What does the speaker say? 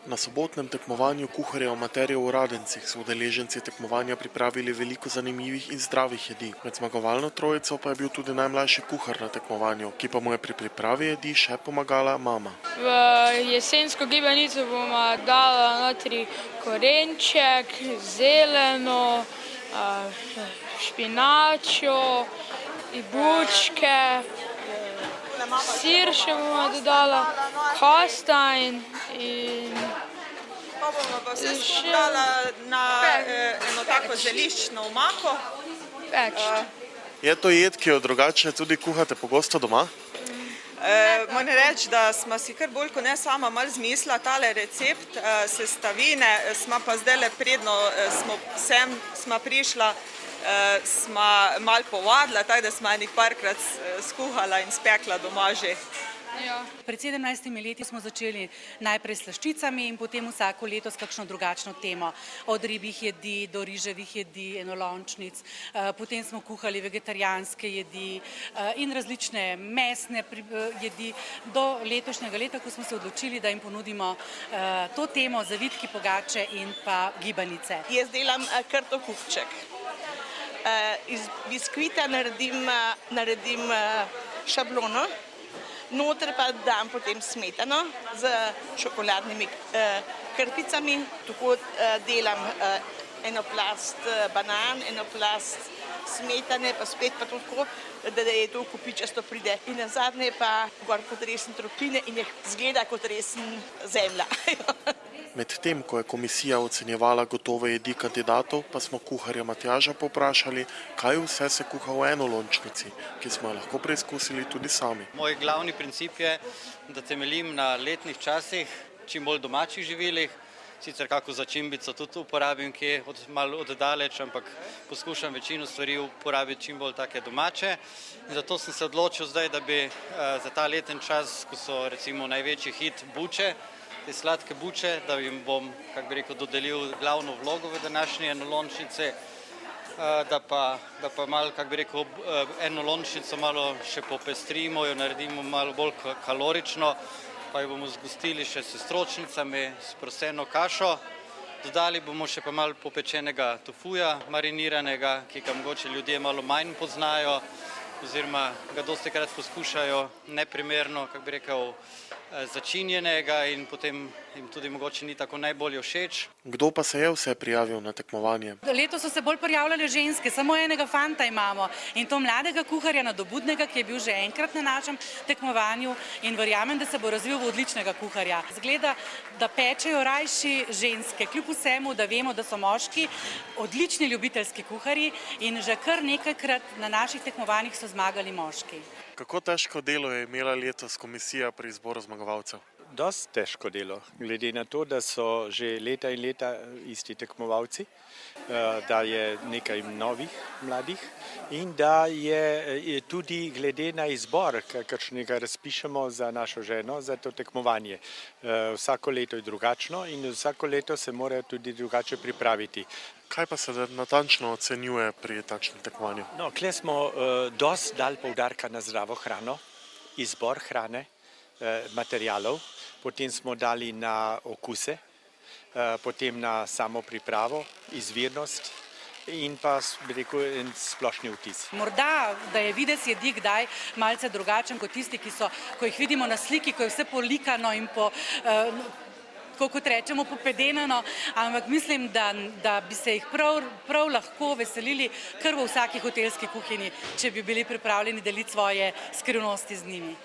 Na sobotnem tekmovanju kuharjev amaterjev v Radencih so udeleženci tekmovanja pripravili veliko zanimivih in zdravih jedi. Med zmagovalno trojico pa je bil tudi najmlajši kuhar na tekmovanju, ki pa mu je pri pripravi jedi še pomagala mama. V jesensko gibanico bomo dala notri korenček, zeleno, špinačo, bučke, sir še bomo dodala, kostanj in pa bomo pa vse skupaj dala na eno tako zeliščno omako. Je to jed, ki jo drugače tudi kuhate pogosto doma? Moram reči, da smo si kar bolj kot ne sama malo zmislila tale recept, sestavine, smo pa zdajle predno smo prišla, smo malo povadila, tako da smo enih parkrat skuhala in spekla doma že. Pred 17 leti smo začeli najprej s slaščicami in potem vsako leto s kakšno drugačno temo. Od ribjih jedi do riževih jedi, enolončnic, potem smo kuhali vegetarijanske jedi in različne mesne jedi do letošnjega leta, ko smo se odločili, da jim ponudimo to temo zavitki, pogače in pa gibanice. Jaz delam kartofupček. Iz biskvita naredim šablono. Noter pa dam potem smetano z čokoladnimi krpicami. Tako delam eno plast banan, eno plast smetane, pa spet pa tako, da je to kupičasto pride. In nazadnje pa gor potresen tropine in je zgleda kot resen zemlja. Medtem, ko je komisija ocenjevala gotove jedi kandidatov, pa smo kuharja Matjaža povprašali, kaj vse se kuha v enolončnici, ki smo jo lahko preizkusili tudi sami. Moj glavni princip je, da temeljim na letnih časih, čim bolj domačih živilih, sicer kako začimbico tudi uporabim, ki je malo oddaleč, ampak poskušam večino stvari uporabiti čim bolj take domače. In zato sem se odločil zdaj, da bi za ta leten čas, ko so recimo največji hit buče, te sladke buče, da jim bom, kako bi rekel, dodelil glavno vlogo v današnji enolončnici, da pa malo, kako bi rekel, enolončnico malo še popestrimo, jo naredimo malo bolj kalorično, pa jo bomo zgostili še s stročnicami, s proseno kašo. Dodali bomo še pa malo popečenega tofuja, mariniranega, ki ga mogoče ljudje malo manj poznajo, oziroma ga dostikrat poskušajo neprimerno, kako bi rekel, začinjenega in potem jim tudi mogoče ni tako najbolj všeč. Kdo pa se je vse prijavil na tekmovanje? Letos so se bolj prijavljale ženske, samo enega fanta imamo in to mladega kuharja nadobudnega, ki je bil že enkrat na našem tekmovanju in verjamem, da se bo razvil v odličnega kuharja. Zgleda, da pečejo rajši ženske, kljub vsemu, da vemo, da so moški odlični ljubiteljski kuharji in že kar nekajkrat na naših tekmovanjih so zmagali moški. Kako težko delo je imela letos komisija pri izboru zmagovalcev? Dosti težko delo, glede na to, da so že leta in leta isti tekmovalci, da je nekaj novih mladih in da je tudi glede na izbor, kakršnega razpišemo za našo ženo, za to tekmovanje. Vsako leto je drugačno in vsako leto se morajo tudi drugače pripraviti. Kaj pa se natančno ocenjuje pri takšnem tekmovanju? No, tukaj smo dosti dali poudarka na zdravo hrano, izbor hrane, materialov, potem smo dali na okuse, potem na samo pripravo, izvirnost in pa, bi rekel, en splošni vtis. Morda, da je videz jedi kdaj malce drugačen kot tisti, ko jih vidimo na sliki, ko je vse polikano in kot rečemo, popedenano, ampak mislim, da bi se jih prav lahko veselili kar v vsaki hotelski kuhinji, če bi bili pripravljeni deliti svoje skrivnosti z njimi.